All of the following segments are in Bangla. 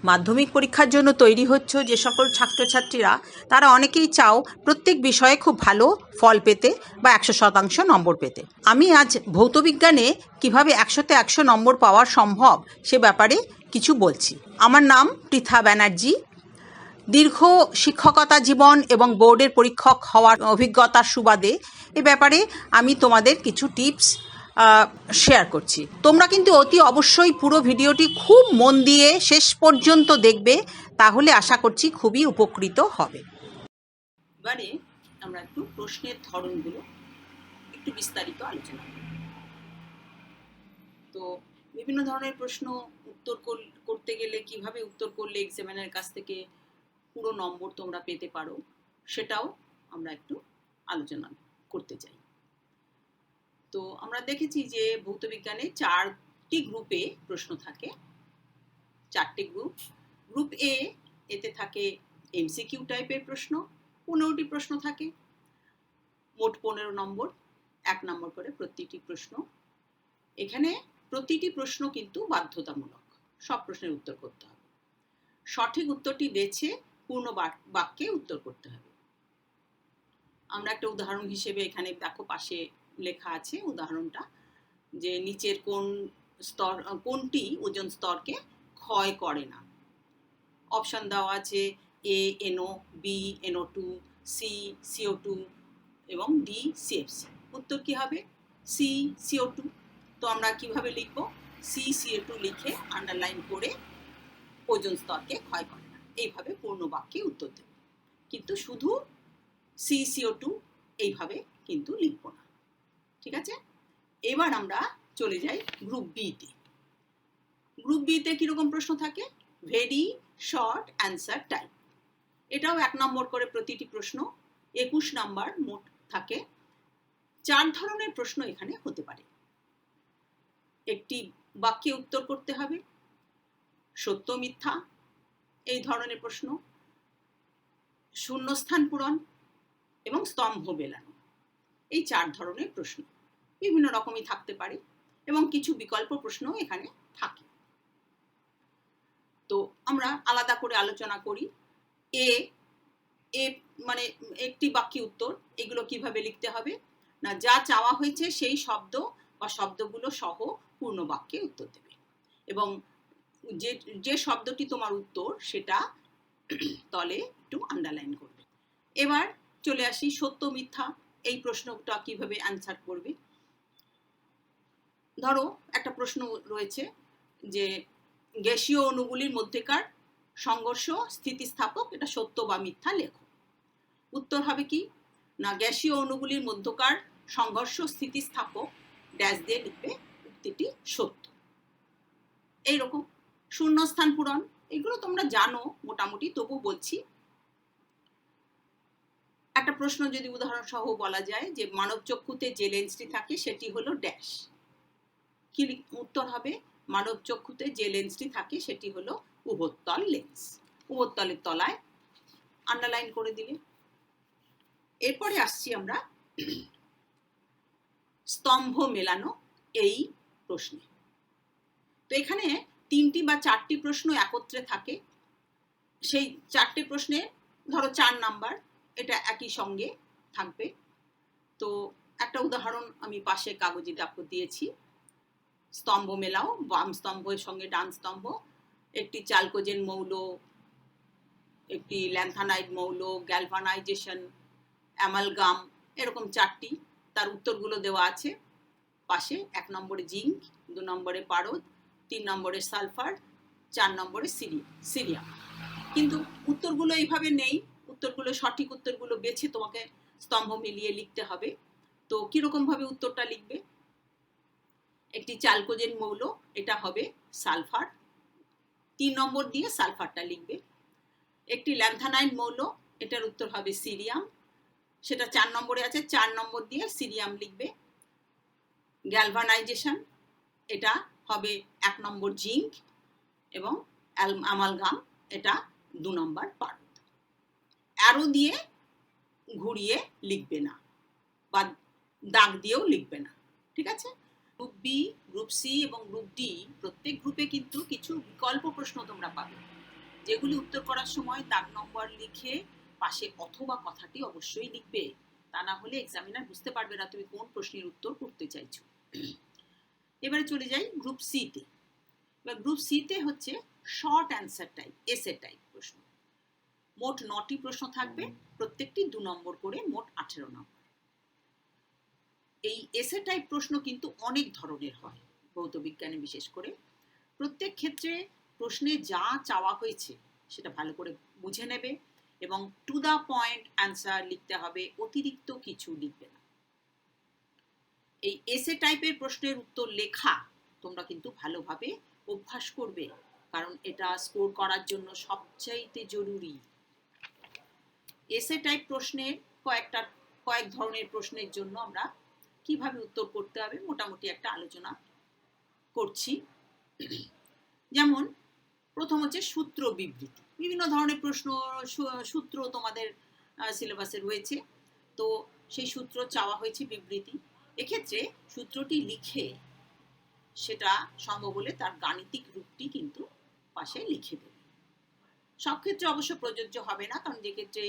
মাধ্যমিক পরীক্ষার জন্য তৈরি হচ্ছ যে সকল ছাত্রছাত্রীরা তারা অনেকেই চাও প্রত্যেক বিষয়ে খুব ভালো ফল পেতে বা 100% নম্বর পেতে। আমি আজ ভৌতবিজ্ঞানে কিভাবে 100তে 100 নম্বর পাওয়া সম্ভব সে ব্যাপারে কিছু বলছি। আমার নাম পৃথা ব্যানার্জি। দীর্ঘ শিক্ষকতা জীবন এবং বোর্ডের পরীক্ষক হওয়ার অভিজ্ঞতার সুবাদে এ ব্যাপারে আমি তোমাদের কিছু টিপস শেয়ার করছি। তোমরা কিন্তু অতি অবশ্যই পুরো ভিডিওটি খুব মন দিয়ে শেষ পর্যন্ত দেখবে, তাহলে আশা করছি খুবই উপকৃত হবে। এবারে আমরা একটু প্রশ্নের ধরনগুলো একটু বিস্তারিত আলোচনা করব। তো বিভিন্ন ধরনের প্রশ্ন উত্তর করতে গেলে কিভাবে উত্তর করলে এক্সামিনারের কাছ থেকে পুরো নম্বর তোমরা পেতে পারো সেটাও আমরা একটু আলোচনা করতে চাই। তো আমরা দেখেছি যে ভৌতবিজ্ঞানে 4টি গ্রুপে প্রশ্ন থাকে, 4টে গ্রুপ। গ্রুপ এ এতে থাকে এমসিকিউ টাইপের প্রশ্ন, 15টি প্রশ্ন থাকে, মোট 15 নম্বর, 1 নম্বর করে প্রতিটি প্রশ্ন। এখানে প্রতিটি প্রশ্ন কিন্তু বাধ্যতামূলক, সব প্রশ্নের উত্তর করতে হবে। সঠিক উত্তরটি বেছে পূর্ণ বাক্যে উত্তর করতে হবে। আমরা একটা উদাহরণ হিসেবে এখানে দেখো পাশে লেখা আছে উদাহরণটা, যে নিচের কোনটি ওজোন স্তরকে ক্ষয় করে না। অপশন দেওয়া আছে এ NO, B NO2, C CO2 এবং ডি CFC। উত্তর কি হবে? C CO2। তো আমরা কিভাবে লিখব? সি CO2 লিখে আন্ডারলাইন করে ওজোন স্তরকে ক্ষয় করে না, এইভাবে পূর্ণ বাক্যে উত্তর দেব। কিন্তু শুধু সি CO2 এইভাবে কিন্তু লিখব না, ঠিক আছে? এবার আমরা চলে যাই গ্রুপ বিতে। গ্রুপ বিতে কিরকম প্রশ্ন থাকে? Very short answer type. এটাও 1 নম্বর করে প্রতিটি প্রশ্ন, 21 নম্বর মোট থাকে। 4 ধরনের প্রশ্ন এখানে হতে পারে। একটি বাক্যে উত্তর করতে হবে, সত্য মিথ্যা এই ধরনের প্রশ্ন, শূন্যস্থান পূরণ এবং স্তম্ভ মেলানো, এই 4 ধরনের প্রশ্ন বিভিন্ন রকমই থাকতে পারে এবং কিছু বিকল্প প্রশ্ন এখানে থাকে। তো আমরা আলাদা করে আলোচনা করি। এ মানে একটি বাক্যে উত্তর, এগুলো কিভাবে লিখতে হবে না, যা চাওয়া হয়েছে সেই শব্দ বা শব্দগুলো সহ পূর্ণ বাক্যে উত্তর দেবে এবং যে শব্দটি তোমার উত্তর সেটা তলে একটু আন্ডারলাইন করবে। এবার চলে আসি সত্য মিথ্যা, এই প্রশ্নটা কিভাবে অ্যান্সার করবে। ধরো একটা প্রশ্ন রয়েছে যে গ্যাসীয় অণুগুলির মধ্যেকার সংঘর্ষ স্থিতিস্থাপক, এটা সত্য বা মিথ্যা লেখো। উত্তর হবে কি না, গ্যাসীয় অণুগুলির মধ্যকার সংঘর্ষ স্থিতিস্থাপক ড্যাশ দিয়ে লিখবে, উক্তিটি সত্য। এইরকম শূন্যস্থান পূরণ, এগুলো তোমরা জানো মোটামুটি, তবু বলছি। একটা প্রশ্ন যদি উদাহরণ সহ বলা যায় যে মানব চক্ষুতে যে লেন্সটি থাকে সেটি হলো ড্যাশ, কি উত্তর হবে? মানব চক্ষুতে যে লেন্সটি থাকে সেটি হলো উভোত্তল লেন্স। উভোত্তলের তলায় আন্ডারলাইন করে দিলে। এরপরে আসছি আমরা স্তম্ভ মেলানো এই প্রশ্নে। তো এখানে 3টি বা 4টি প্রশ্ন একত্রে থাকে। সেই 4টে প্রশ্নে ধরো 4 নাম্বার, এটা একই সঙ্গে থাকবে। তো একটা উদাহরণ আমি পাশে কাগজে দিয়েছি। স্তম্ভ মেলাও, বাম স্তম্ভের সঙ্গে ডান স্তম্ভ, একটি চালকোজেন মৌল, একটি ল্যান্থানাইড মৌল, গ্যালভানাইজেশন, অ্যামালগাম, এরকম 4টি, তার উত্তরগুলো দেওয়া আছে পাশে। 1 নম্বরে জিঙ্ক, 2 নম্বরে পারদ, 3 নম্বরে সালফার, 4 নম্বরে সিরিয়াম। কিন্তু উত্তরগুলো এইভাবে নেই, উত্তরগুলো সঠিক উত্তরগুলো বেছে তোমাকে স্তম্ভ মিলিয়ে লিখতে হবে। তো কিরকম ভাবে উত্তরটা লিখবে? একটি চালকোজেন মৌল, এটা হবে সালফার, 3 নম্বর দিয়ে সালফারটা লিখবে। একটি ল্যান্থানাইড মৌল, এটার উত্তর হবে সিরিয়াম, সেটা 4 নম্বরে আছে, 4 নম্বর দিয়ে সিরিয়াম লিখবে। গ্যালভানাইজেশন, এটা হবে 1 নম্বর জিঙ্ক এবং অ্যামালগাম, এটা 2 নম্বর পারদ। অ্যারো দিয়ে ঘুরিয়ে লিখবে না বা দাগ দিয়েও লিখবে না, ঠিক আছে? গ্রুপ বি, গ্রুপ সি এবং গ্রুপ ডি প্রত্যেক গ্রুপে কিন্তু কিছু বিকল্প প্রশ্ন তোমরা পাবে। যেগুলি উত্তর করার সময় দাগ নম্বর লিখে পাশে অথবা কথাটি অবশ্যই লিখবে, তা না হলে এক্সামিনার বুঝতে পারবে না তুমি কোন প্রশ্নের উত্তর করতে চাইছো। এবারে চলে যাই গ্রুপ সি তে। এবার গ্রুপ সি তে হচ্ছে শর্ট অ্যান্সার টাইপ, এসে টাইপ প্রশ্ন। মোট 9টি প্রশ্ন থাকবে, প্রত্যেকটি 2 নম্বর করে, মোট 18 নম্বর। এই এসে টাইপ প্রশ্ন কিন্তু অনেক ধরনের হয় ভৌত বিজ্ঞানে, বিশেষ করে প্রত্যেক ক্ষেত্রে প্রশ্নে যা চাওয়া হয়েছে সেটা ভালো করে বুঝে নেবে এবং টু দা পয়েন্ট অ্যান্সার লিখতে হবে, অতিরিক্ত কিছু লিখবে না। এই এসে টাইপের প্রশ্নের উত্তর লেখা তোমরা কিন্তু ভালোভাবে অভ্যাস করবে, কারণ এটা স্কোর করার জন্য সবচাইতে জরুরি। এসে টাইপ প্রশ্নের কয়েক ধরনের প্রশ্নের জন্য আমরা কিভাবে উত্তর করতে হবে মোটামুটি একটা আলোচনা করছি। যেমন প্রথম হচ্ছে সূত্র বিবৃতি। বিভিন্ন ধরনের প্রশ্ন, সূত্র তোমাদের সিলেবাসে রয়েছে, তো সেই সূত্র চাওয়া হয়েছে বিবৃতি। এক্ষেত্রে সূত্রটি লিখে সেটা সম্ভব হলে তার গাণিতিক রূপটি কিন্তু পাশে লিখে দেবে। সব ক্ষেত্রে অবশ্য প্রযোজ্য হবে না, কারণ যে ক্ষেত্রে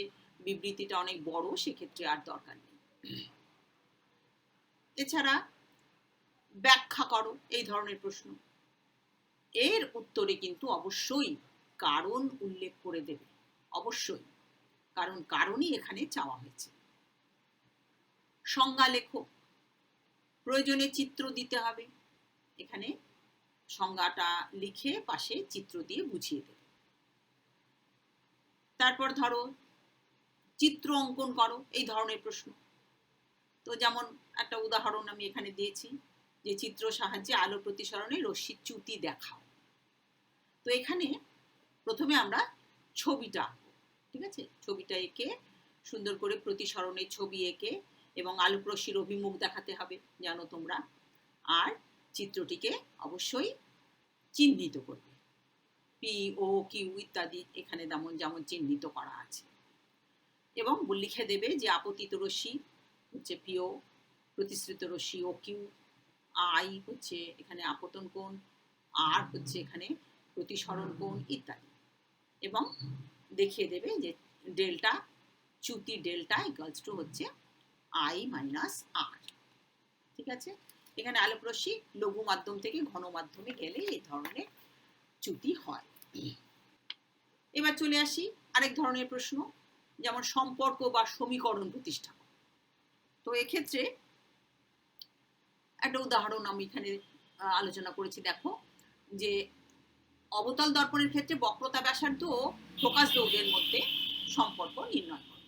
বিবৃতিটা অনেক বড় সেক্ষেত্রে আর দরকার নেই। এছাড়া ব্যাখ্যা করো, এই ধরনের প্রশ্ন। এর উত্তরে কিন্তু অবশ্যই কারণ উল্লেখ করে দেবে, অবশ্যই, কারণ কারণই এখানে চাওয়া হয়েছে। সংজ্ঞা লেখো, প্রয়োজনে চিত্র দিতে হবে, এখানে সংজ্ঞাটা লিখে পাশে চিত্র দিয়ে বুঝিয়ে দেবে। তারপর ধরো চিত্র অঙ্কন করো, এই ধরনের প্রশ্ন। তো যেমন একটা উদাহরণ আমি এখানে দিয়েছি, যে চিত্র সাহায্যে আলো প্রতিসরণে রশ্মির চ্যুতি দেখাও। তো এখানে প্রথমে আমরা ছবিটা আঁকবো, ঠিক আছে? ছবিটা এঁকে সুন্দর করে প্রতিসরণের ছবি এঁকে এবং আলোক রশ্মির অভিমুখ দেখাতে হবে জানো তোমরা। আর চিত্রটিকে অবশ্যই চিহ্নিত করবে, পি ও কিউ ইত্যাদি এখানে যেমন চিহ্নিত করা আছে, এবং লিখে দেবে যে আপতিত রশ্মি হচ্ছে পিও, প্রতিসৃত রশ্মি ও কিউ, আই হচ্ছে এখানে আপতন কোণ, আর হচ্ছে এখানে প্রতিসরণ কোণ ইত্যাদি, এবং দেখিয়ে দেবে যে ডেল্টা, চ্যুতি ডেল্টা ইকুয়ালস টু হচ্ছে আই মাইনাস আর। ঠিক আছে? এখানে আলোক রশ্মি লঘু মাধ্যম থেকে ঘন মাধ্যমে গেলে এই ধরনের চ্যুতি হয়। এবার চলে আসি আরেক ধরনের প্রশ্ন, যেমন সম্পর্ক বা সমীকরণ প্রতিষ্ঠা। তো এক্ষেত্রে একটা উদাহরণ আমি এখানে আলোচনা করেছি, দেখো যে অবতল দর্পণের ক্ষেত্রে বক্রতা ব্যাসার্ধ ও ফোকাস দৈর্ঘ্যের মধ্যে সম্পর্ক নির্ণয় করব।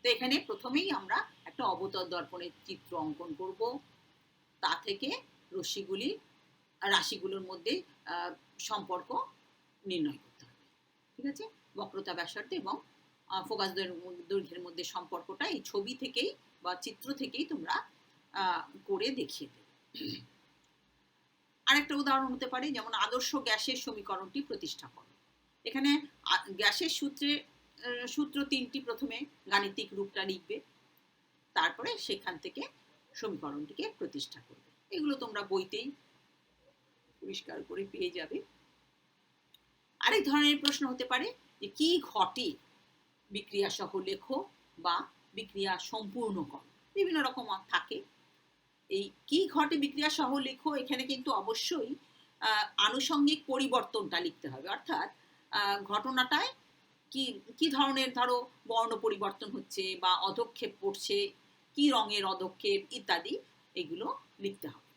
তো এখানে প্রথমেই আমরা একটা অবতল দর্পণের চিত্র অঙ্কন করব, তা থেকে রাশিগুলোর মধ্যে সম্পর্ক নির্ণয় করতে হবে। ঠিক আছে? বক্রতা ব্যাসার্ধ এবং ফোকাস দৈর্ঘ্যের মধ্যে সম্পর্কটা এই ছবি থেকেই বা চিত্র থেকেই তোমরা করে দেখিয়ে দেবে। আরেকটা উদাহরণ হতে পারে, যেমন আদর্শ গ্যাসের সমীকরণটি প্রতিষ্ঠা করো। এখানে গ্যাসের সূত্র 3টি প্রথমে গাণিতিক রূপটা লিখবে, তারপরে সেখান থেকে সমীকরণটিকে প্রতিষ্ঠা করবে। এগুলো তোমরা বইতেই পরিষ্কার করে পেয়ে যাবে। আরেক ধরনের প্রশ্ন হতে পারে যে কি ঘটে বিক্রিয়া সহ লেখো বা বিক্রিয়া সম্পূর্ণ করো, বিভিন্ন রকম থাকে। এই কি ঘটে বিক্রিয়া সহ লেখো, এখানে কিন্তু অবশ্যই আনুষঙ্গিক পরিবর্তনটা লিখতে হবে, অর্থাৎ ঘটনাটায় কি ধরনের ধরো বর্ণ পরিবর্তন হচ্ছে বা অধক্ষেপ পড়ছে, কি রঙের অধক্ষেপ ইত্যাদি, এগুলো লিখতে হবে।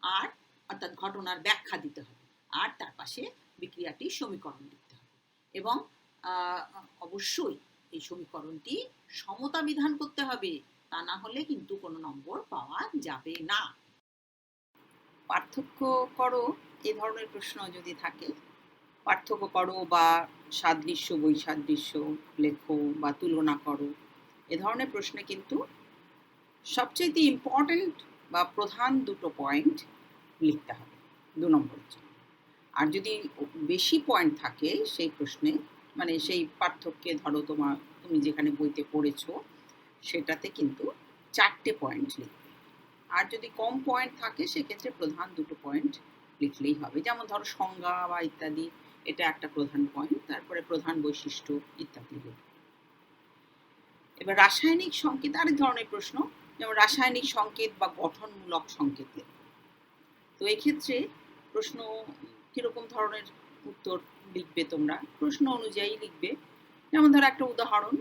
আর অর্থাৎ ঘটনার ব্যাখ্যা দিতে হবে, আর তার পাশে বিক্রিয়াটির সমীকরণ লিখতে হবে, এবং অবশ্যই এই সমীকরণটি সমতা বিধান করতে হবে, তা না হলে কিন্তু কোনো নম্বর পাওয়া যাবে না। পার্থক্য করো, এ ধরনের প্রশ্ন যদি থাকে, পার্থক্য করো বা সাদৃশ্য বৈসাদৃশ্য লেখো বা তুলনা করো, এ ধরনের প্রশ্নে কিন্তু সবচেয়ে ইম্পর্টেন্ট বা প্রধান দুটো পয়েন্ট লিখতে হবে 2 নম্বরের জন্য। আর যদি বেশি পয়েন্ট থাকে সেই প্রশ্নে, মানে সেই পার্থক্যে ধরো তুমি যেখানে বইতে পড়েছো সেটাতে কিন্তু 4টে পয়েন্ট লিখবে। আর যদি কম পয়েন্ট থাকে সেক্ষেত্রে প্রধান দুটো পয়েন্ট লিখলেই হবে। যেমন ধরো সংজ্ঞা বা ইত্যাদি এটা একটা প্রধান পয়েন্ট। তারপরে প্রধান বৈশিষ্ট্য ইত্যাদি। এবার রাসায়নিক সংকেত আরেক ধরনের প্রশ্ন, যেমন রাসায়নিক সংকেত বা গঠনমূলক সংকেত। তো এক্ষেত্রে প্রশ্ন কিরকম ধরনের উত্তর লিখবে তোমরা, প্রশ্ন অনুযায়ী লিখবে। যেমন ধরো একটা উদাহরণ,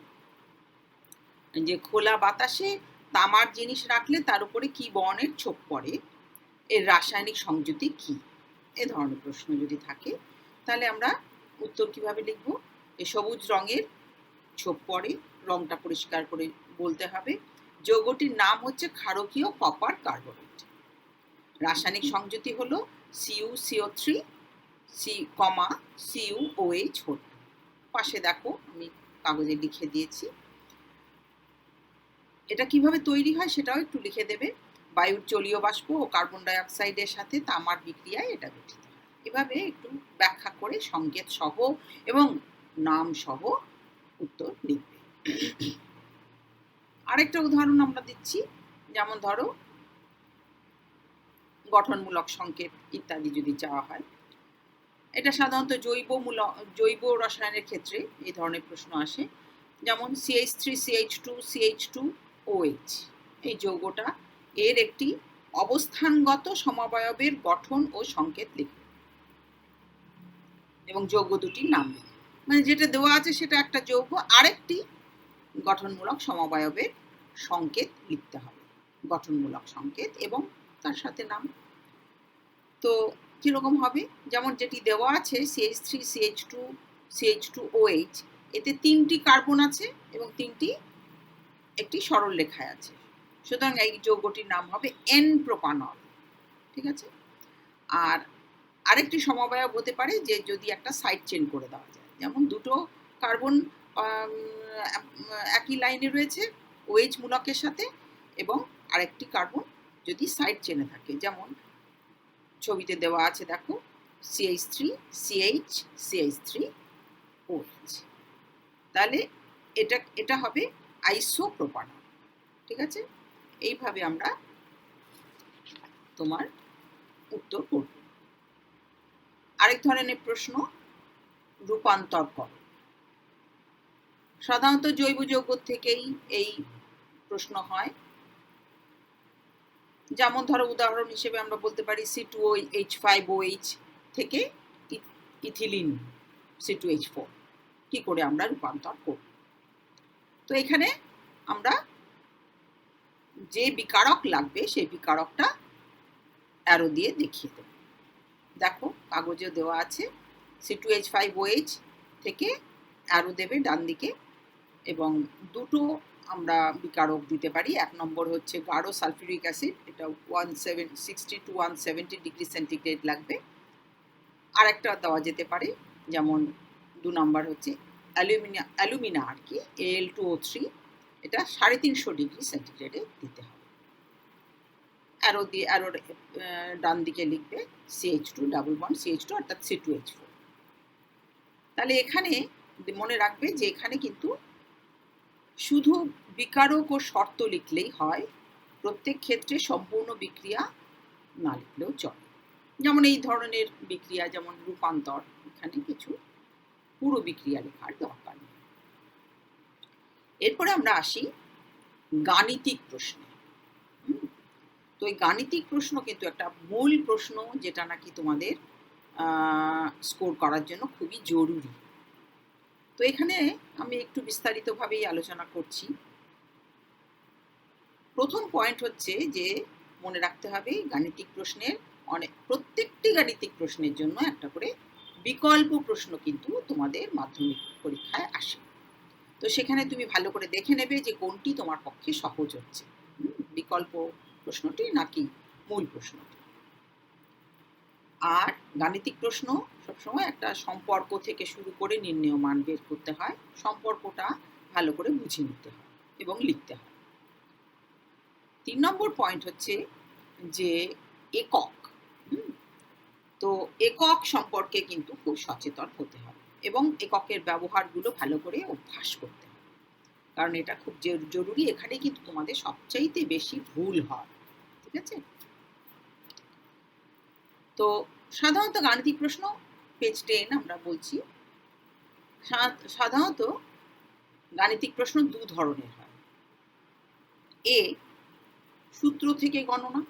যে খোলা বাতাসে তামার জিনিস রাখলে তার উপরে কি বর্ণের ছোপ পড়ে, এর রাসায়নিক সংযুতি কি? এ ধরনের প্রশ্ন যদি থাকে তাহলে আমরা উত্তর কিভাবে লিখব? এই সবুজ রঙের ছোপ পড়ে, রংটা পরিষ্কার করে বলতে হবে। যৌগটির নাম হচ্ছে ক্ষারকীয় কপার কার্বনেট। রাসায়নিক সংযুতি হলো CuCO3 CuOH হল। পাশে দেখো আমি কাগজে লিখে দিয়েছি। এটা কিভাবে তৈরি হয় সেটাও একটু লিখে দেবে। বায়ুর জলীয় বাষ্প ও কার্বন ডাই অক্সাইডের সাথে তামার বিক্রিয়ায় এটা গঠিত হয়। এভাবে একটু ব্যাখ্যা করে সংকেত সহ এবং নাম সহ উত্তর লিখবে। আরেকটা উদাহরণ আমরা দিচ্ছি, যেমন ধরো গঠনমূলক সংকেত ইত্যাদি যদি চাওয়া হয়, এটা সাধারণত জৈব রসায়নের ক্ষেত্রে এই ধরনের প্রশ্ন আসে। যেমন CH3CH2CH2OH এই যৌগটা, এর একটি অবস্থানগত সমবায়বের গঠন ও সংকেত লিখবে এবং যৌগ দুটির নাম লিখবে। মানে যেটা দেওয়া আছে সেটা একটা যৌগ, আরেকটি গঠনমূলক সমবায়বের সংকেত লিখতে হবে, গঠনমূলক সংকেত এবং তার সাথে নাম। তো কিরকম হবে? যেমন যেটি দেওয়া আছে CH3CH2CH2OH, এতে 3টি কার্বন আছে এবং একটি সরল রেখায় আছে, সুতরাং এই যৌগটির নাম হবে N-প্রোপানল। ঠিক আছে? আর আরেকটি সমবায়ব হতে পারে যে যদি একটা সাইড চেন করে দেওয়া যায়, যেমন দুটো কার্বন একই লাইনে রয়েছে OH মূলকের সাথে এবং আরেকটি কার্বন যদি সাইড চেনে থাকে, যেমন ছবিতে দেওয়া আছে দেখো CH3CH3OH, তাহলে এটা হবে আইসোপ্রোপানল। ঠিক আছে? এইভাবে আমরা তোমার উত্তর করব। আরেক ধরনের প্রশ্ন, রূপান্তর করো। সাধারণত জৈব যৌগ থেকেই এই প্রশ্ন হয়। যেমন ধরো উদাহরণ হিসেবে আমরা বলতে পারি C2H5OH থেকে ইথিলিন C2H4 কি করে আমরা রূপান্তর করব। তো এখানে আমরা যে বিকারক লাগবে সেই বিকারকটা অ্যারো দিয়ে দেখিয়ে দেব। দেখো কাগজে দেওয়া আছে C2H5OH থেকে অ্যারো দেবে ডান দিকে, এবং দুটো আমরা বিকারক দিতে পারি। এক নম্বর হচ্ছে গাঢ় সালফিউরিক অ্যাসিড, এটা 160 to 170 ডিগ্রি সেন্টিগ্রেড লাগবে। আর একটা দেওয়া যেতে পারে, যেমন 2 নম্বর হচ্ছে অ্যালুমিনা আর কি, Al2O3, এটা 350 ডিগ্রি সেন্টিগ্রেডে দিতে হবে। অ্যারোর ডান দিকে লিখবে CH2 ডাবল বন্ড CH2 অর্থাৎ C2H4। তাহলে এখানে মনে রাখবে যে এখানে কিন্তু শুধু বিকারক ও শর্ত লিখলেই হয়, প্রত্যেক ক্ষেত্রে সম্পূর্ণ বিক্রিয়া না লিখলেও চলে। যেমন এই ধরনের বিক্রিয়া, যেমন রূপান্তর, এখানে কিছু পুরো বিক্রিয়া লেখার দরকার নেই। এরপরে আমরা আসি গাণিতিক প্রশ্নে। তো এই গাণিতিক প্রশ্ন কিন্তু একটা মূল প্রশ্ন, যেটা নাকি তোমাদের স্কোর করার জন্য খুবই জরুরি। তো এখানে আমি একটু বিস্তারিতভাবেই আলোচনা করছি। প্রথম পয়েন্ট হচ্ছে যে মনে রাখতে হবে গাণিতিক প্রশ্নের প্রত্যেকটি গাণিতিক প্রশ্নের জন্য একটা করে বিকল্প প্রশ্ন কিন্তু তোমাদের মাধ্যমিক পরীক্ষায় আসে। তো সেখানে তুমি ভালো করে দেখে নেবে যে কোনটি তোমার পক্ষে সহজ হচ্ছে, বিকল্প প্রশ্নটি নাকি মূল প্রশ্নটি। আর গাণিতিক প্রশ্ন সবসময় একটা সম্পর্ক থেকে শুরু করে নির্ণেয় মান বের করতে হয়, সম্পর্কটা ভালো করে বুঝে নিতে হয় এবং লিখতে হয়। 3 নম্বর পয়েন্ট হচ্ছে যে একক। তো একক সম্পর্কে কিন্তু খুব সচেতন হতে হবে এবং এককের ব্যবহারগুলো ভালো করে অভ্যাস করতে হবে, কারণ এটা খুব জরুরি। এখানে কিন্তু তোমাদের সবচাইতে বেশি ভুল হয়। ঠিক আছে? তো সাধারণত গাণিতিক প্রশ্ন পেজ 10 আমরা বলছি সাধারণত গাণিতিক প্রশ্ন দু ধরনের হয়। এ সূত্র থেকে গণনা,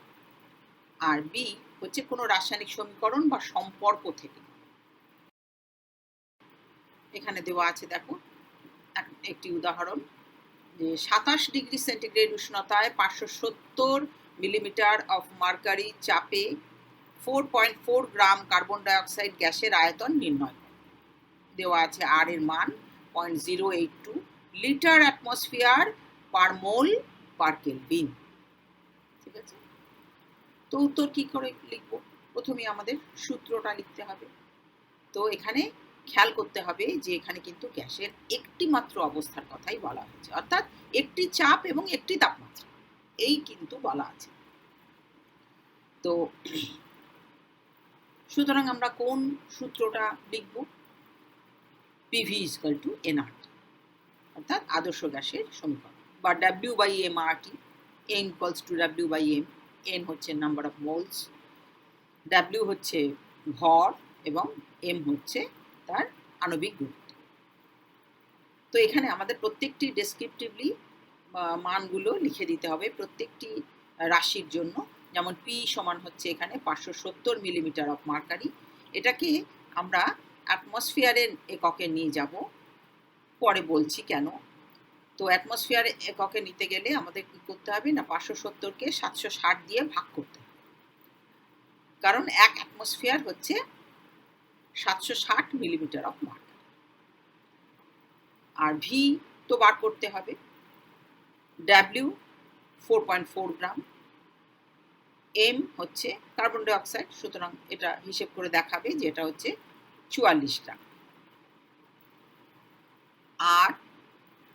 আর বি হচ্ছে কোনো রাসায়নিক সমীকরণ বা সম্পর্ক থেকে। এখানে দেওয়া আছে দেখো একটি উদাহরণ, যে 27 ডিগ্রি সেন্টিগ্রেড উষ্ণতায় 570 মিলিমিটার অফ মার্কারি চাপে 4.4 গ্রাম কার্বন ডাইঅক্সাইড গ্যাসের আয়তন নির্ণয় করে। দেওয়া আছে আর এর মান 0.082 লিটার অ্যাটমসফিয়ার পার মোল পার কেলভিন। ঠিক আছে, তো উত্তর কি করে লিখবো? প্রথমে আমাদের সূত্রটা লিখতে হবে। তো এখানে খেয়াল করতে হবে যে এখানে কিন্তু গ্যাসের একটি মাত্র অবস্থার কথাই বলা হয়েছে, অর্থাৎ একটি চাপ এবং একটি তাপমাত্রা, এই কিন্তু বলা আছে। তো সুতরাং আমরা কোন সূত্রটা লিখব? PV = nRT, অর্থাৎ আদর্শ গ্যাসের সমীকরণ, বা W/mRT। N = W/m, N হচ্ছে নাম্বার অফ মোলস, W হচ্ছে ভর এবং M হচ্ছে তার আণবিক গুরুত্ব। তো এখানে আমাদের প্রত্যেকটি ডেসক্রিপটিভলি মানগুলো লিখে দিতে হবে প্রত্যেকটি রাশির জন্য। যেমন P সমান হচ্ছে এখানে 570 মিলিমিটার অফ মার্কারি, এটাকে আমরা অ্যাটমসফিয়ারের এককে নিয়ে যাব, পরে বলছি কেন। তো অ্যাটমসফিয়ারের এককে নিতে গেলে আমাদের কি করতে হবে না, 570কে 760 দিয়ে ভাগ করতে হবে, কারণ এক অ্যাটমসফিয়ার হচ্ছে 760 মিলিমিটার অফ মার্কারি। আর ভি তো বার করতে হবে, W 4.4 গ্রাম, M হচ্ছে কার্বন ডাইঅক্সাইড, সুতরাং এটা হিসেব করে দেখাবে যে এটা হচ্ছে 44 গ্রাম,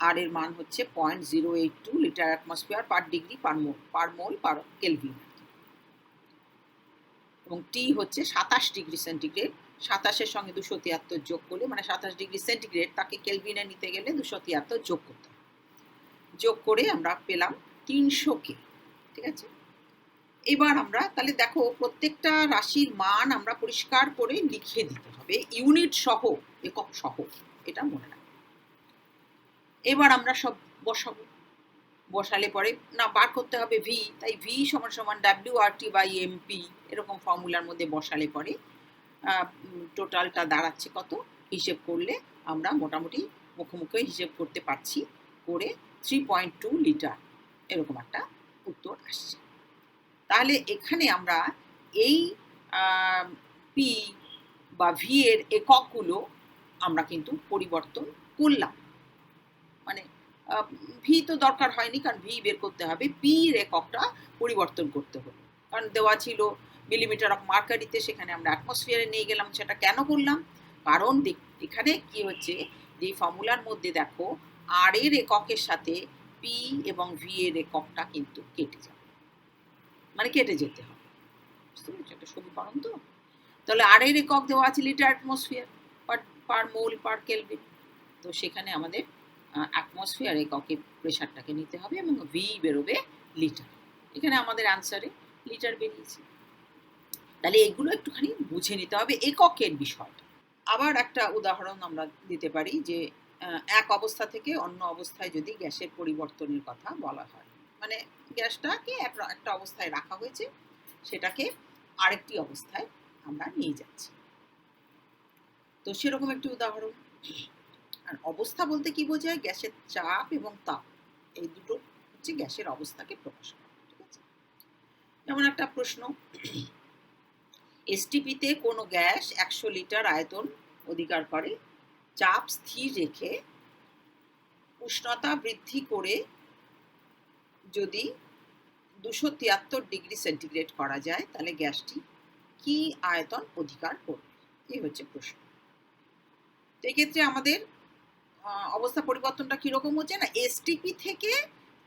আর এর মান হচ্ছে 0.082 লিটার অ্যাটমসফিয়ার পার ডিগ্রি পার মোল পার কেলভিন, এবং টি হচ্ছে 27 ডিগ্রি সেন্টিগ্রেড। 27-এর সঙ্গে 273 যোগ করলে, মানে 27 ডিগ্রি সেন্টিগ্রেড, তাকে কেলভিনে নিতে গেলে 273 যোগ করতে হবে। যোগ করে আমরা পেলাম 300K। ঠিক আছে, এবার আমরা তাহলে দেখো প্রত্যেকটা রাশির মান আমরা পরিষ্কার করে লিখে দিতে হবে, ইউনিট সহ, একক সহ, এটা মনে রাখবে। এবার আমরা সব বসালে পরে না বার করতে হবে ভি, তাই ভি সমান সমান WRT/MP, এরকম ফর্মুলার মধ্যে বসালে পরে টোটালটা দাঁড়াচ্ছে কত, হিসেব করলে আমরা মোটামুটি মুখোমুখি হিসেব করতে পারছি, করে 3.2 লিটার এরকম একটা উত্তর আসছে। তাহলে এখানে আমরা এই পি বা ভি এর এককগুলো আমরা কিন্তু পরিবর্তন করলাম, মানে ভি তো দরকার হয়নি, কারণ ভি বের করতে হবে, পি এর এককটা পরিবর্তন করতে হলো, কারণ দেওয়া ছিল মিলিমিটার অফ মার্কারিতে, সেখানে আমরা অ্যাটমসফিয়ারে নিয়ে গেলাম। সেটা কেন করলাম? কারণ এখানে কি হচ্ছে, যে ফর্মুলার মধ্যে দেখো আর এর এককের সাথে পি এবং ভি এর এককটা কিন্তু কেটে যাবে, মানে কেটে যেতে হবে, বুঝতে পেরেছো? একটা সমীকরণ তো। তাহলে আর এর একক দেওয়া আছে লিটার অ্যাটমসফিয়ার পার মোল পার কেলভিন, তো সেখানে আমাদের অ্যাটমসফিয়ার এককে প্রেশারটাকে নিতে হবে এবং ভি বেরোবে লিটার। এখানে আমাদের অ্যান্সারে লিটার বেরিয়েছে। তাহলে এগুলো একটুখানি বুঝে নিতে হবে এককের বিষয়টা। আবার একটা উদাহরণ আমরা দিতে পারি, যে এক অবস্থা থেকে অন্য অবস্থায় যদি গ্যাসের পরিবর্তনের কথা বলা হয়, মানে গ্যাসটাকে একটা অবস্থায় রাখা হয়েছে, সেটাকে আরেকটি অবস্থায় আমরা নিয়ে যাচ্ছি, তো সেরকম একটি উদাহরণ। আর অবস্থা বলতে কি বোঝায়? গ্যাসের চাপ এবং তাপ, এই দুটো হচ্ছে গ্যাসের অবস্থাকে প্রকাশ করে। ঠিক আছে, যেমন একটা প্রশ্ন, এসটিপিতে কোনো গ্যাস 100 লিটার আয়তন অধিকার করে, চাপ স্থির রেখে উষ্ণতা বৃদ্ধি করে যদি 273 ডিগ্রি সেন্টিগ্রেড করা যায়, তাহলে গ্যাসটি কি আয়তন অধিকার করবে? এই হচ্ছে প্রশ্ন। তো এক্ষেত্রে আমাদের অবস্থা পরিবর্তনটা কিরকম হচ্ছে না, এসটিপি থেকে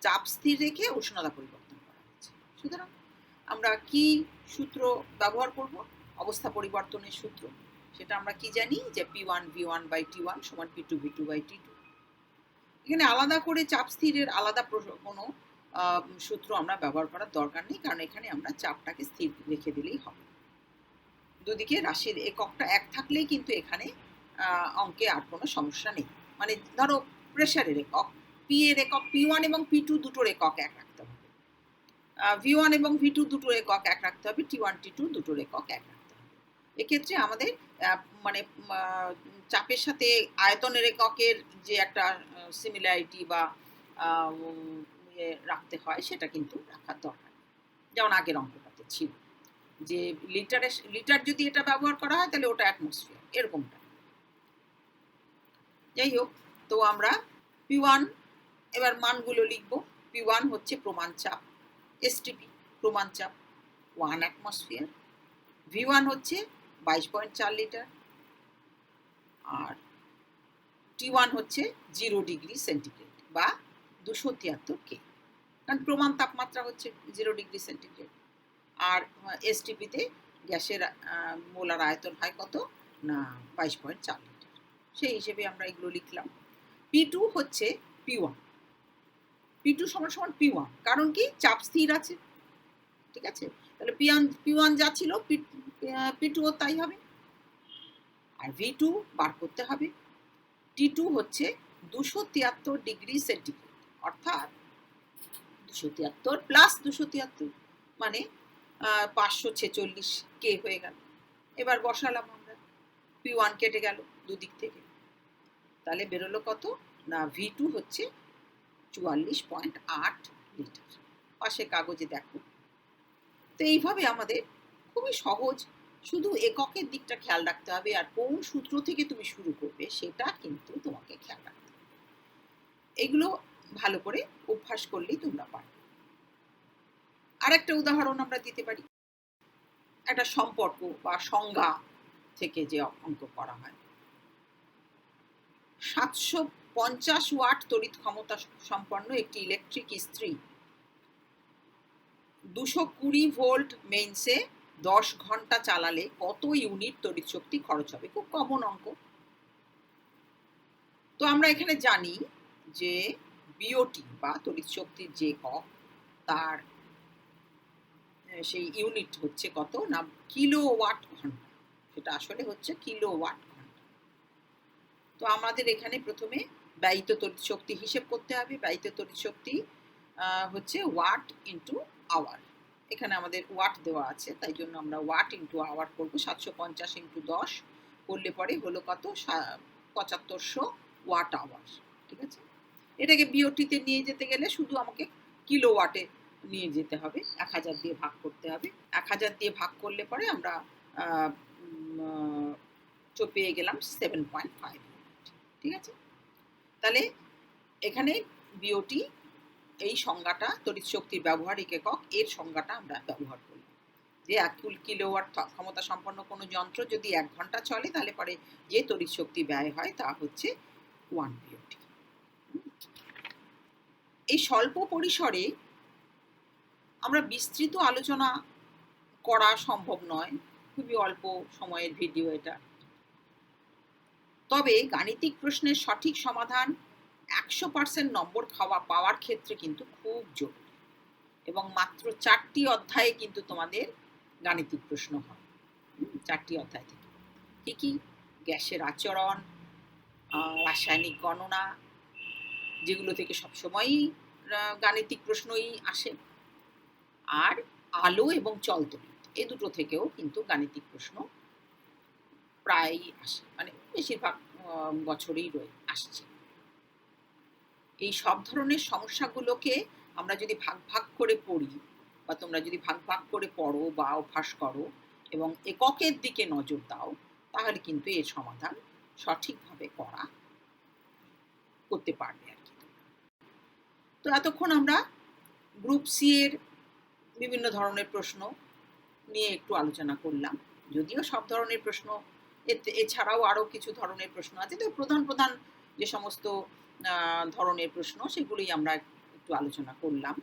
চাপ স্থির রেখে উষ্ণতা পরিবর্তন করা হচ্ছে। সুতরাং আমরা কি সূত্র ব্যবহার করব? অবস্থা পরিবর্তনের সূত্র, সেটা আমরা কি জানি, যে P1V1/T1 = P2V2/T2। এখানে আলাদা করে চাপ স্থিরের আলাদা কোনো সূত্র আমরা ব্যবহার করার দরকার নেই, কারণ এখানে আমরা চাপটাকে স্থির রেখে দিলেই হবে। দুদিকে রাশির এককটা এক থাকলেই কিন্তু এখানে অঙ্কে আর কোনো সমস্যা নেই। মানে ধরো প্রেশারের একক, পি এর একক P1 এবং P2 দুটোর একক এক রাখতে হবে, V1 এবং V2 দুটোর একক এক রাখতে হবে, T1 T2 দুটোর একক এক রাখতে হবে। এক্ষেত্রে আমাদের মানে চাপের সাথে আয়তনের এককের যে একটা সিমিলারিটি বা রাখতে হয় সেটা কিন্তু রাখার দরকার, যেমন আগের অঙ্কটাতে ছিল যে লিটার যদি এটা ব্যবহার করা হয় তাহলে ওটা অ্যাটমসফিয়ার, এরকমটা। যাই হোক, তো আমরা P1 এবার মানগুলো লিখব। P1 হচ্ছে প্রমাণ চাপ, এসটিপি প্রমাণ চাপ 1 অ্যাটমসফিয়ার, V1 হচ্ছে 22.4 লিটার, আর T1 হচ্ছে 0 ডিগ্রি সেন্টিগ্রেড বা 273 কে, কারণ প্রমাণ তাপমাত্রা হচ্ছে 0 ডিগ্রি সেন্টিগ্রেড। আর এসটিপিতে গ্যাসের মোলার আয়তন হয় কত না 22.4 লিটার, সেই হিসেবে আমরা এগুলো লিখলাম। P2 হচ্ছে P1, P2 সমান সমান P1, কারণ কি চাপ স্থির আছে, ঠিক আছে? তাহলে P1 যা ছিল P2 ও তাই হবে। আর V2 বার করতে হবে। T2 হচ্ছে 273 ডিগ্রি সেন্টিগ্রেড, অর্থাৎ 273 প্লাস 273 মানে 546 কে হয়ে গেল। এবার বসালাম আমরা, P1 কেটে গেল দুদিক থেকে, তাহলে বেরোলো কত না V2 হচ্ছে 44.8 লিটার। পাশে কাগজে দেখো। তো এইভাবে আমাদের খুবই সহজ, শুধু এককের দিকটা খেয়াল রাখতে হবে, আর কোন সূত্র থেকে তুমি শুরু করবে সেটা কিন্তু তোমাকে খেয়াল রাখতে হবে। এগুলো ভালো করে অভ্যাস করলেই তোমরা পারবে। আর একটা উদাহরণ আমরা দিতে পারি, একটা সম্পর্ক বা সংজ্ঞা থেকে যে অঙ্ক করা হয়। 750 ওয়াট তড়িৎ ক্ষমতা সম্পন্ন একটি ইলেকট্রিক ইস্ত্রি 220 ভোল্ট মেইনসে 10 ঘন্টা চালালে কত ইউনিট তড়িৎ শক্তি খরচ হবে? খুব কমন অঙ্ক। তো আমরা এখানে জানি যে বিওটি বা তড়িৎ শক্তির যে একক, তার সেই ইউনিট হচ্ছে কত না কিলোওয়াট ঘন্টা, সেটা আসলে হচ্ছে কিলোওয়াট ঘন্টা। তো আমাদের এখানে প্রথমে ব্যয়িত তড়িৎ শক্তি হিসেব করতে হবে। ব্যয়িত তড়িৎ শক্তি হচ্ছে ওয়াট ইন্টু আওয়ার। এখানে আমাদের ওয়াট দেওয়া আছে, তাই জন্য আমরা ওয়াট ইন্টু আওয়ার করবো। 750 ইন্টু 10 করলে পরে হলো কত 7500 ওয়াট আওয়ার, ঠিক আছে? এটাকে বিওটিতে নিয়ে যেতে গেলে শুধু আমাকে কিলোওয়াটে নিয়ে যেতে হবে, 1000 দিয়ে ভাগ করতে হবে। 1000 দিয়ে ভাগ করলে পরে আমরা পেয়ে গেলাম 7.5, ঠিক আছে? তাহলে এখানে বিওটি এই সংজ্ঞাটা, তড়িৎ শক্তির ব্যবহারিক একক, এর সংজ্ঞাটা আমরা ব্যবহার করি যে 1 কিলোওয়াট ক্ষমতা সম্পন্ন কোনো যন্ত্র যদি 1 ঘন্টা চলে তাহলে পরে যে তড়িৎ শক্তি ব্যয় হয় তা হচ্ছে 1 বিওটি। এই স্বল্প পরিসরে আমরা বিস্তৃত আলোচনা করা সম্ভব নয়, খুবই অল্প সময়ের ভিডিও এটা। তবে গাণিতিক প্রশ্নের সঠিক সমাধান 100% নম্বর পাওয়ার ক্ষেত্রে কিন্তু খুব জরুরি, এবং মাত্র 4টি অধ্যায়ে কিন্তু তোমাদের গাণিতিক প্রশ্ন হয়, 4টি অধ্যায় থেকে। কি কি? গ্যাসের আচরণ, রাসায়নিক গণনা, যেগুলো থেকে সবসময়ই গাণিতিক প্রশ্নই আসে, আর আলো এবং চলতড়িৎ, এই দুটো থেকেও কিন্তু গাণিতিক প্রশ্ন প্রায়ই আসে, মানে বেশিরভাগ বছরই আসছে। এই সব ধরনের সমস্যাগুলোকে আমরা যদি ভাগ ভাগ করে পড়ি, বা তোমরা যদি ভাগ ভাগ করে পড়ো বা অভ্যাস করো এবং এককের দিকে নজর দাও, তাহলে কিন্তু এর সমাধান সঠিকভাবে করতে পারবে আর কি। তো এতক্ষণ আমরা গ্রুপ সি এর বিভিন্ন ধরনের প্রশ্ন নিয়ে একটু আলোচনা করলাম, যদিও সব ধরনের প্রশ্ন, এছাড়াও আরও কিছু ধরনের প্রশ্ন আছে, তো প্রধান প্রধান যে সমস্ত ধরনের প্রশ্ন সেগুলোই আমরা একটু আলোচনা করলাম।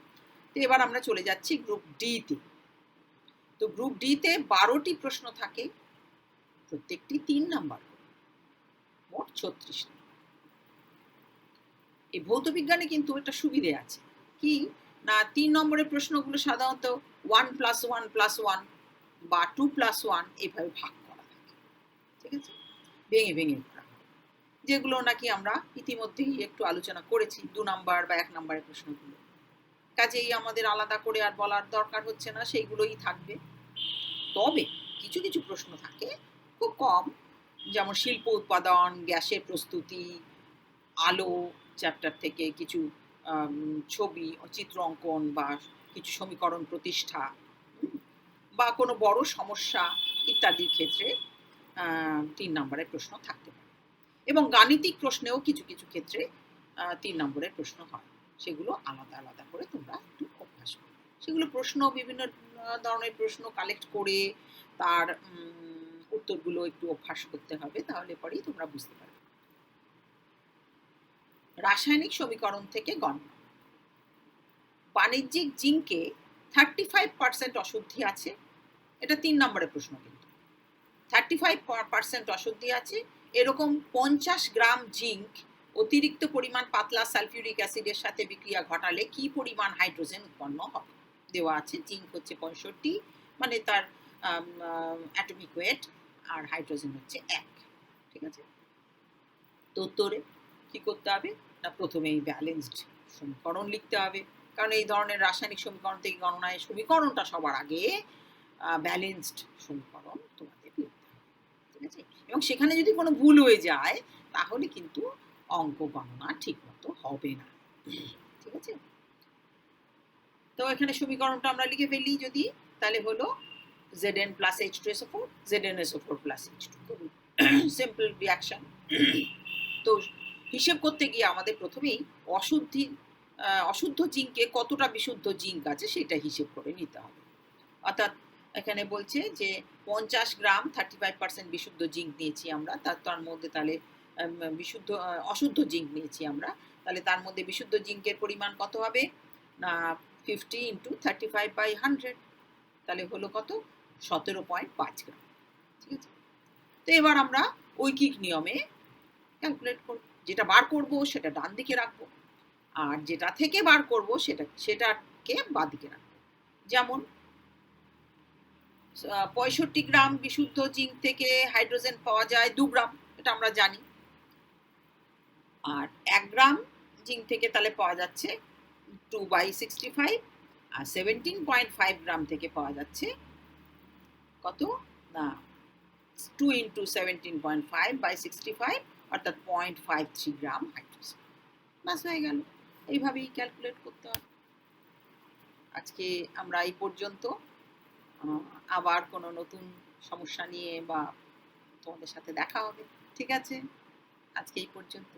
তো এবার আমরা চলে যাচ্ছি গ্রুপ ডিতে। তো গ্রুপ ডিতে 12টি প্রশ্ন থাকে, প্রত্যেকটি 3 নাম্বার, মোট 36 নম্বর। এই ভৌতবিজ্ঞানে কিন্তু একটা সুবিধে আছে, কি না 3 নম্বরের প্রশ্নগুলো সাধারণত 1+1+1 বা 2+1 এভাবে ভাগ করা থাকে, ঠিক আছে, ভেঙে ভেঙে করা হয়, যেগুলো নাকি আমরা ইতিমধ্যেই একটু আলোচনা করেছি 2 নাম্বার বা 1 নাম্বারের প্রশ্নগুলো। কাজেই আমাদের আলাদা করে আর বলার দরকার হচ্ছে না, সেইগুলোই থাকবে। তবে কিছু কিছু প্রশ্ন থাকে খুব কম, যেমন শিল্প উৎপাদন, গ্যাসের প্রস্তুতি, আলো চ্যাপ্টার থেকে কিছু ছবি, চিত্র অঙ্কন বা কিছু সমীকরণ প্রতিষ্ঠা, বা কোনো বড় সমস্যা ইত্যাদির ক্ষেত্রে 3 নম্বরের প্রশ্ন থাকতে পারে। এবং গাণিতিক প্রশ্নেও কিছু কিছু ক্ষেত্রে 3 নম্বরের প্রশ্ন হয়। সেগুলো আলাদা আলাদা করে তোমরা একটু অভ্যাস করবে। সেগুলো প্রশ্ন বিভিন্ন ধরনের প্রশ্ন কালেক্ট করে তার উত্তরগুলো একটু অভ্যাস করতে হবে, তাহলে পরেই তোমরা বুঝতে পারবে। রাসায়নিক সমীকরণ থেকে গণনা। বাণিজ্যিক জিঙ্কে 35% অশুদ্ধি আছে, এটা 3 নম্বরের প্রশ্ন। কিন্তু 35% অশুদ্ধি আছে, এরকম 50 গ্রাম জিঙ্ক অতিরিক্ত পরিমাণ পাতলা সালফিউরিক অ্যাসিডের সাথে বিক্রিয়া ঘটালে কি পরিমাণ হাইড্রোজেন উৎপন্ন হবে। দেওয়া আছে জিঙ্ক হচ্ছে 65, মানে তার অ্যাটমিক ওয়েট, আর হাইড্রোজেন হচ্ছে 1, ঠিক আছে। তো উত্তরে কি করতে হবে না, প্রথমেই ব্যালেন্সড সমীকরণ লিখতে হবে, কারণ এই ধরনের রাসায়নিক সমীকরণ থেকে গণনায় সমীকরণটা সবার আগে ব্যালেন্সড সমীকরণ তোমাদের লিখতে হবে, ঠিক আছে। এবং সেখানে যদি কোনো ভুল হয়ে যায় তাহলে কিন্তু অঙ্ক গণনা ঠিক মতো হবে না, ঠিক আছে। তো এখানে সমীকরণটা আমরা লিখে ফেলি যদি, তাহলে হলো Zn plus H2SO4, ZnSO4 plus H2, simple reaction. তো হিসেব করতে গিয়ে আমাদের প্রথমেই অশুদ্ধ জিঙ্কে কতটা বিশুদ্ধ জিঙ্ক আছে সেটা হিসেব করে নিতে হবে। অর্থাৎ এখানে বলছে যে 50 গ্রাম 35% বিশুদ্ধ জিঙ্ক নিয়েছি আমরা, তার মধ্যে তাহলে অশুদ্ধ জিঙ্ক নিয়েছি আমরা, তাহলে তার মধ্যে বিশুদ্ধ জিঙ্কের পরিমাণ কত হবে না 50 × 35/100, তাহলে হলো কত 17.5 গ্রাম, ঠিক আছে। তো এবার আমরা ঐকিক নিয়মে ক্যালকুলেট করব, যেটা বার করব সেটা ডান দিকে রাখবো, আর যেটা থেকে বার করব সেটাকে বাঁ দিকে রাখবো। যেমন 65 গ্রাম বিশুদ্ধ জিঙ্ক থেকে হাইড্রোজেন পাওয়া যায় 2 গ্রাম, এটা আমরা জানি। আর 1 গ্রাম জিঙ্ক থেকে তাহলে পাওয়া যাচ্ছে 2/65, আর 17.5 গ্রাম থেকে পাওয়া যাচ্ছে কত না 2 × 17.5/65, অর্থাৎ 0.53 গ্রাম হাইড্রোজেন। বাস হয়ে গেল, এইভাবেই ক্যালকুলেট করতে হবে। আজকে আমরা এই পর্যন্ত, আবার কোনো নতুন সমস্যা নিয়ে বা তোমাদের সাথে দেখা হবে, ঠিক আছে। আজকে এই পর্যন্ত।